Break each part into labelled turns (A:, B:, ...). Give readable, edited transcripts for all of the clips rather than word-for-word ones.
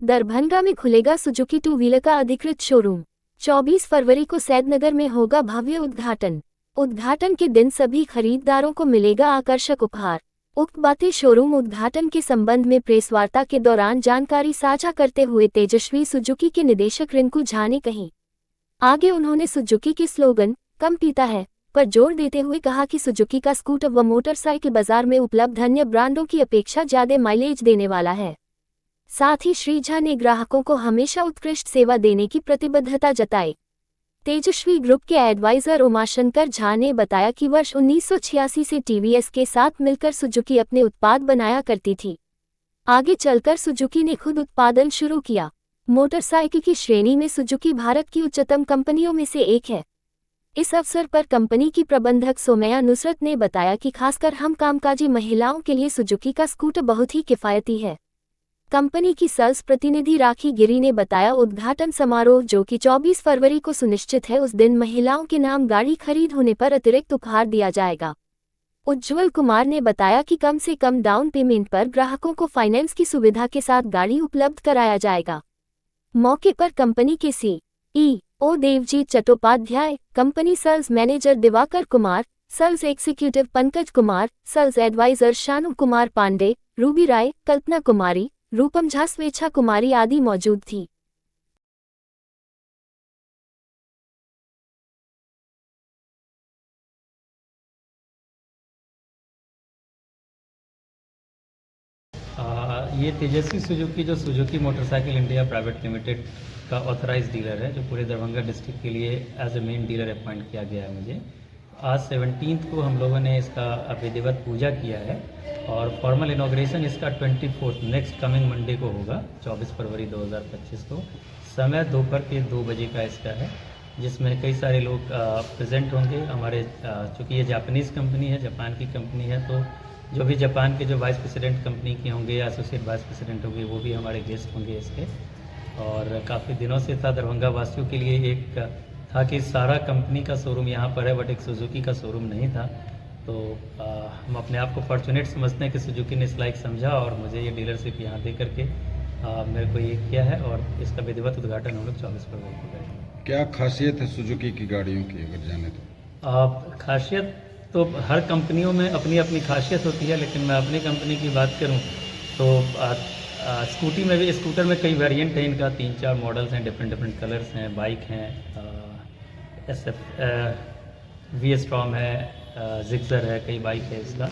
A: दरभंगा में खुलेगा Suzuki two wheeler का अधिकृत शोरूम। 24 फरवरी को सैदनगर में होगा भव्य उद्घाटन। उद्घाटन के दिन सभी खरीदारों को मिलेगा आकर्षक उपहार। उक्त बातें शोरूम उद्घाटन के संबंध में प्रेस वार्ता के दौरान जानकारी साझा करते हुए तेजस्वी सुजुकी के निदेशक रिंकू झा ने कही। आगे उन्होंने सुजुकी के स्लोगन "कम पीता है" पर जोर देते हुए कहा कि सुजुकी का स्कूटर व मोटरसाइकिल बाजार में उपलब्ध अन्य ब्रांडों की अपेक्षा ज्यादा माइलेज देने वाला है। साथ ही श्री झा ने ग्राहकों को हमेशा उत्कृष्ट सेवा देने की प्रतिबद्धता जताई। तेजस्वी ग्रुप के एडवाइजर उमाशंकर झा ने बताया कि वर्ष 1986 से टीवीएस के साथ मिलकर सुजुकी अपने उत्पाद बनाया करती थी। आगे चलकर सुजुकी ने खुद उत्पादन शुरू किया। मोटरसाइकिल की श्रेणी में सुजुकी भारत की उच्चतम कंपनियों में से एक है। इस अवसर पर कंपनी की प्रबंधक सोमैया नुसरत ने बताया कि खासकर हम कामकाजी महिलाओं के लिए सुजुकी का स्कूटर बहुत ही किफायती है। कंपनी की सेल्स प्रतिनिधि राखी गिरी ने बताया, उद्घाटन समारोह जो कि 24 फरवरी को सुनिश्चित है, उस दिन महिलाओं के नाम गाड़ी खरीद होने पर अतिरिक्त उपहार दिया जाएगा। उज्ज्वल कुमार ने बताया कि कम से कम डाउन पेमेंट पर ग्राहकों को फाइनेंस की सुविधा के साथ गाड़ी उपलब्ध कराया जाएगा। मौके पर कंपनी के CEO Devjit Chattopadhyay, company sales manager Diwakar Kumar, sales executive Pankaj Kumar, sales adviser Shanu Kumar Pandey, Ruby Rai, Kalpana Kumari, Rupam Jha, Swechha Kumari आदि मौजूद थी।
B: ये तेजस्वी सुजुकी जो Suzuki motorcycle India private limited का ऑथराइज डीलर है, जो पूरे दरभंगा डिस्ट्रिक्ट के लिए as a main dealer appoint किया गया है मुझे। आज 17 को हम लोगों ने इसका विधिवत पूजा किया है और फॉर्मल इनॉग्रेशन इसका 24 नेक्स्ट कमिंग मंडे को होगा, 24 फरवरी 2025 को। समय दोपहर के 2 बजे का इसका है, जिसमें कई सारे लोग प्रेजेंट होंगे। हमारे चूँकि ये जापानीज़ कंपनी है, जापान की कंपनी है, तो जो भी जापान के जो वाइस प्रेसिडेंट कंपनी के होंगे या एसोसिएट वाइस प्रेसिडेंट होंगे, वो भी हमारे गेस्ट होंगे इसके। और काफ़ी दिनों से था दरभंगा वासियों के लिए एक था कि सारा कंपनी का शोरूम यहाँ पर है, बट एक सुजुकी का शोरूम नहीं था। तो हम अपने आप को फॉर्चुनेट समझते हैं कि सुजुकी ने इस लायक समझा और मुझे ये डीलरशिप यहाँ दे करके मेरे को ये किया है और इसका विधिवत उद्घाटन हम लोग 24 फरवरी को करेंगे।
C: क्या खासियत है सुजुकी की गाड़ियों की, अगर जाने तो?
B: खासियत तो हर कंपनियों में अपनी अपनी खासियत होती है, लेकिन मैं अपनी कंपनी की बात करूं तो स्कूटी में भी, स्कूटर में कई वेरिएंट हैं इनका, 3-4 मॉडल्स हैं, डिफरेंट कलर्स हैं। बाइक हैं, वी-स्ट्रॉम है, जिक्सर है, कई बाइक है इसका।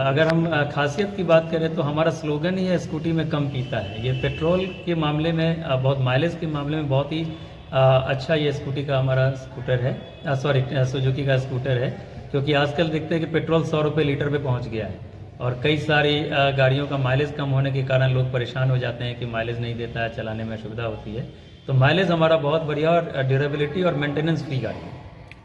B: अगर हम खासियत की बात करें तो हमारा स्लोगन ही है, स्कूटी में कम पीता है। ये पेट्रोल के मामले में बहुत, माइलेज के मामले में बहुत ही अच्छा ये स्कूटी का हमारा स्कूटर है, सुजुकी का स्कूटर है। क्योंकि आजकल देखते हैं कि पेट्रोल 100 रुपये लीटर पे पहुंच गया है और कई सारी गाड़ियों का माइलेज कम होने के कारण लोग परेशान हो जाते हैं कि माइलेज नहीं देता है, चलाने में असुविधा होती है। तो माइलेज हमारा बहुत बढ़िया और ड्यूरेबिलिटी और मेंटेनेंस फ्री गाड़ी है।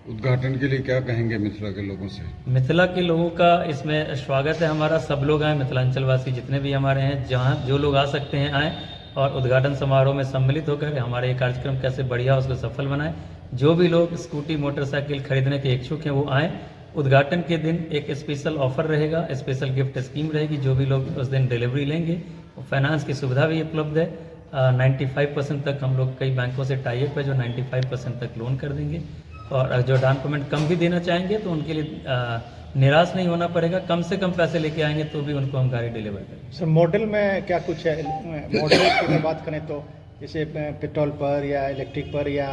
C: उद्घाटन के लिए क्या कहेंगे मिथिला के लोगों से?
B: मिथिला के लोगों का इसमें स्वागत है हमारा। सब लोग आए, मिथिलांचल वासी जितने भी हमारे हैं, जहाँ जो लोग आ सकते हैं आएँ और उद्घाटन समारोह में सम्मिलित होकर हमारे ये कार्यक्रम कैसे बढ़िया उसको सफल बनाएं। जो भी लोग स्कूटी मोटरसाइकिल खरीदने के इच्छुक हैं वो आएँ। उद्घाटन के दिन एक स्पेशल ऑफर रहेगा, स्पेशल गिफ्ट स्कीम रहेगी। जो भी लोग उस दिन डिलीवरी लेंगे, फाइनेंस की सुविधा भी उपलब्ध है। 95% तक हम लोग कई बैंकों से टाई अप है जो 95% तक लोन कर देंगे। और जो डाउन पेमेंट कम भी देना चाहेंगे तो उनके लिए निराश नहीं होना पड़ेगा। कम से कम पैसे लेके आएंगे तो भी उनको हम गाड़ी डिलीवर करेंगे।
D: सर, मॉडल में क्या कुछ है? मॉडल की बात करें तो जैसे पेट्रोल पर या इलेक्ट्रिक पर या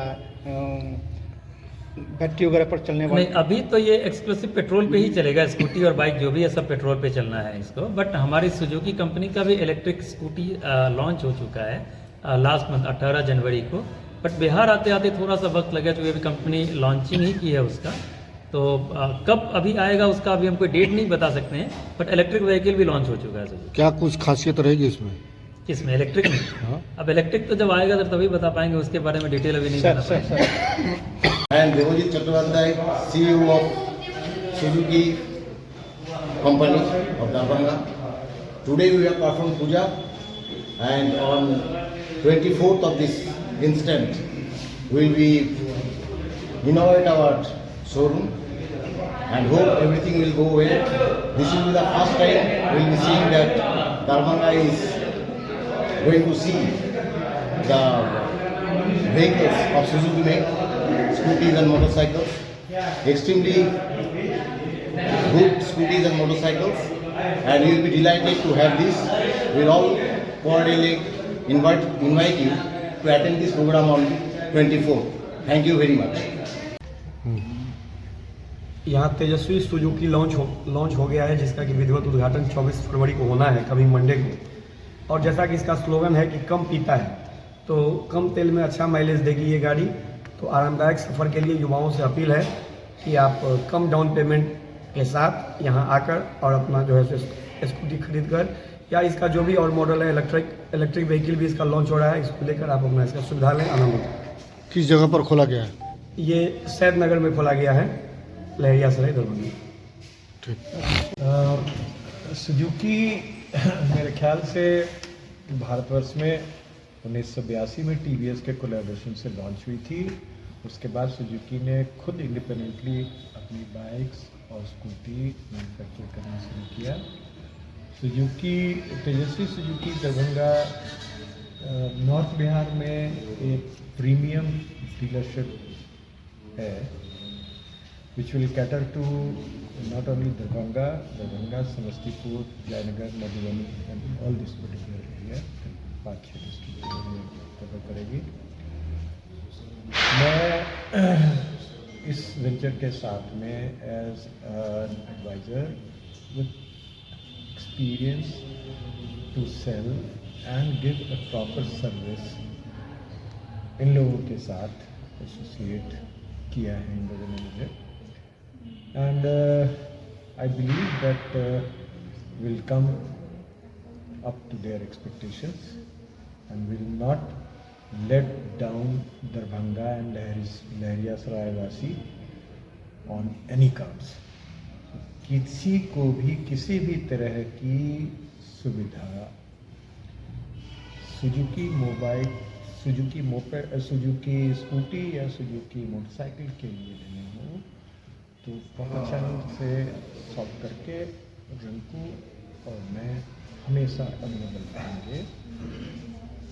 D: बैटरी वगैरह पर चलने वाले?
B: नहीं, अभी तो ये एक्सक्लूसिव पेट्रोल पे ही चलेगा। स्कूटी और बाइक जो भी है सब पेट्रोल पे चलना है इसको। बट हमारी सुजुकी कंपनी का भी इलेक्ट्रिक स्कूटी लॉन्च हो चुका है लास्ट मंथ 18 जनवरी को। बट बिहार आते आते थोड़ा सा वक्त लगा, जो अभी कंपनी लॉन्चिंग ही की है उसका। तो कब अभी आएगा उसका अभी हम कोई डेट नहीं बता सकते हैं, बट इलेक्ट्रिक व्हीकल भी लॉन्च हो चुका है।
C: क्या कुछ खासियत रहेगी इसमें?
B: किसमें? इलेक्ट्रिक में?
C: हाँ?
B: अब इलेक्ट्रिक तो जब आएगा तो तभी बता पाएंगे, उसके बारे में डिटेल अभी नहीं बता पाएंगे।
E: I am Devojit Chattopadhyay, CEO of Suzuki Company of Darbhanga. Today we have performed puja, and on 24th of this instant we will be inaugurate our showroom and hope everything will go well. This will be the first time we will be seeing that Darbhanga is going to see the vehicles of Suzuki make, scooters and motorcycles. Extremely good scooters and motorcycles, and you will be delighted to have this. We'll all cordially invite you to attend this program on 24th. Thank you very much.
F: यहाँ तेजस्वी Suzuki launch हो गया है, जिसका कि विधिवत उद्घाटन 24 फरवरी को होना है, कमिंग मंडे को। और जैसा कि इसका स्लोगन है कि कम पीता है, तो कम तेल में अच्छा माइलेज देगी ये गाड़ी। तो आरामदायक सफ़र के लिए युवाओं से अपील है कि आप कम डाउन पेमेंट के साथ यहाँ आकर और अपना जो है स्कूटी खरीद कर, या इसका जो भी और मॉडल है, इलेक्ट्रिक व्हीकल भी इसका लॉन्च हो रहा है, इसको लेकर आप अपना इसका सुविधा लें, आनंद उठाएं।
C: किस जगह पर खोला गया है?
F: ये सैद नगर में खोला गया है, लहरियासराय दरभंगा।
G: सुजुकी मेरे ख्याल से भारतवर्ष में 1982 में टीवीएस के कोलैबोरेशन से लॉन्च हुई थी। उसके बाद सुजुकी ने खुद इंडिपेंडेंटली अपनी बाइक्स और स्कूटी मैन्युफैक्चर करना शुरू किया। Suzuki Tejaswi Suzuki Darbhanga north Bihar में एक प्रीमियम डीलरशिप है, which will cater to not only Darbhanga, Samastipur, Jaynagar, Madhubani and all this particular area, 5-6 district cover करेगी। मैं इस वेंचर के साथ में as an advisor with experience to sell and give a proper service इन लोगों के साथ एसोसिएट किया है इन लोगों ने मुझे। And I believe that will come up to their expectations and will not let down Darbhanga and Lahiriasrai Vasi on any counts. किसी को भी किसी भी तरह की सुविधा Suzuki mobile, Suzuki moped, Suzuki scooty या सुजुकी मोटरसाइकिल के लिए लेने हो तो प्रोफेशनल से सॉल्व करके रिंकू और मैं हमेशा अवेलेबल रहेंगे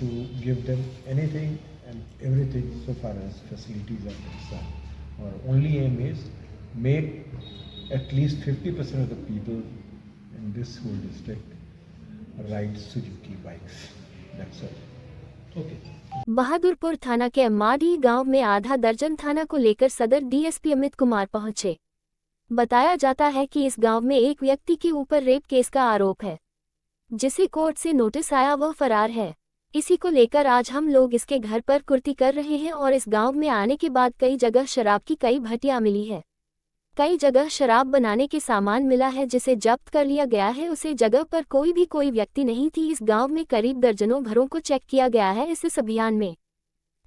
G: to give them anything and everything so far as facilities are concerned. और only aim is make at least 50% of the people in this whole district ride Suzuki bikes. That's all. Okay.
A: Bahadurpur थाना के अम्माडी गांव में आधा दर्जन थाना को लेकर सदर डीएसपी अमित कुमार पहुंचे। बताया जाता है कि इस गांव में एक व्यक्ति के ऊपर रेप केस का आरोप है, जिसे कोर्ट से नोटिस आया, वह फरार है। इसी को लेकर आज हम लोग इसके घर पर कुर्ती कर रहे हैं और इस गांव में आने के बाद कई जगह शराब की कई भट्टियां मिली है, कई जगह शराब बनाने के सामान मिला है, जिसे जब्त कर लिया गया है। उसे जगह पर कोई व्यक्ति नहीं थी। इस गांव में करीब दर्जनों घरों को चेक किया गया है इस अभियान में।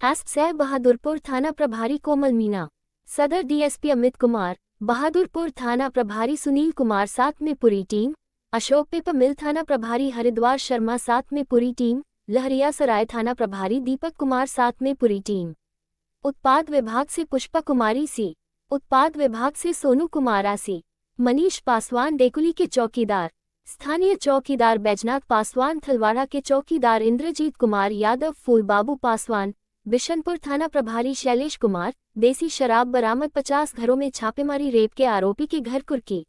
A: एसपी बहादुरपुर थाना प्रभारी कोमल मीना, सदर डीएसपी अमित कुमार, बहादुरपुर थाना प्रभारी सुनील कुमार साथ में पूरी टीम, अशोक पेपर मिल थाना प्रभारी हरिद्वार शर्मा साथ में पूरी टीम, लहरियासराय थाना प्रभारी दीपक कुमार साथ में पूरी टीम, उत्पाद विभाग से पुष्पा कुमारी सी, उत्पाद विभाग से सोनू कुमार आसी, मनीष पासवान डेकुली के चौकीदार, स्थानीय चौकीदार बैजनाथ पासवान, थलवाड़ा के चौकीदार इंद्रजीत कुमार यादव, फूलबाबू पासवान, बिशनपुर थाना प्रभारी शैलेश कुमार। देसी शराब बरामद, 50 घरों में छापेमारी, रेप के आरोपी के घर कुर्की।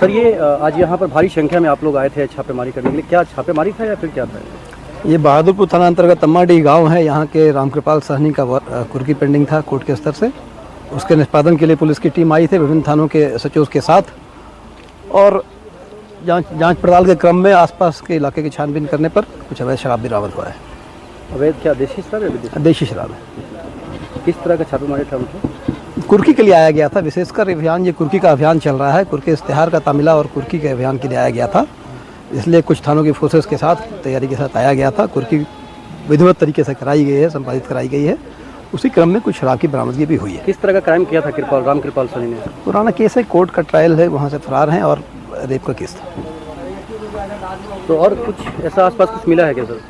H: सर ये आज यहाँ पर भारी संख्या में आप लोग आए थे छापेमारी करने के लिए, क्या छापेमारी था या फिर क्या था?
I: ये बहादुरपुर थाना अंतर्गत तम्माडी गांव है। यहाँ के रामकृपाल सहनी का कुर्की पेंडिंग था कोर्ट के स्तर से, उसके निष्पादन के लिए पुलिस की टीम आई थी विभिन्न थानों के सचिवों के साथ, और जांच पड़ताल के क्रम में आसपास के इलाके की छानबीन करने पर कुछ अवैध शराब भी बरामद हुआ है।
H: अवैध क्या, देशी शराब या विदेशी?
I: देशी शराब है।
H: किस तरह का छापेमारी था उनको?
I: कुर्की के लिए आया गया था, विशेषकर अभियान, ये कुर्की का अभियान चल रहा है, कुर्की इश्तेहार का तामिला और कुर्की के अभियान के लिए आया गया था, इसलिए कुछ थानों की फोर्सेस के साथ तैयारी के साथ आया गया था। कुर्की विधिवत तरीके से कराई गई है, संपादित कराई गई है, उसी क्रम में कुछ शराब की बरामदगी भी हुई है।
H: किस तरह का क्राइम किया था रामकृपाल सहनी ने?
I: पुराना केस है, कोर्ट का ट्रायल है, वहाँ से फरार हैं और रेप का केस था।
H: तो और कुछ ऐसा आसपास कुछ मिला है क्या सर?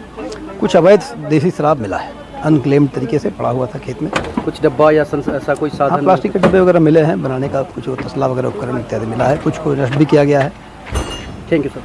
I: कुछ अवैध देसी शराब मिला है, अनक्लेम्ड तरीके से पड़ा हुआ था खेत में।
H: कुछ डब्बा या ऐसा कोई साधन?
I: प्लास्टिक के डब्बे वगैरह मिले हैं बनाने का, कुछ तसला वगैरह उपकरण इत्यादि मिला है, कुछ को नष्ट भी किया गया है।
H: Thank you sir.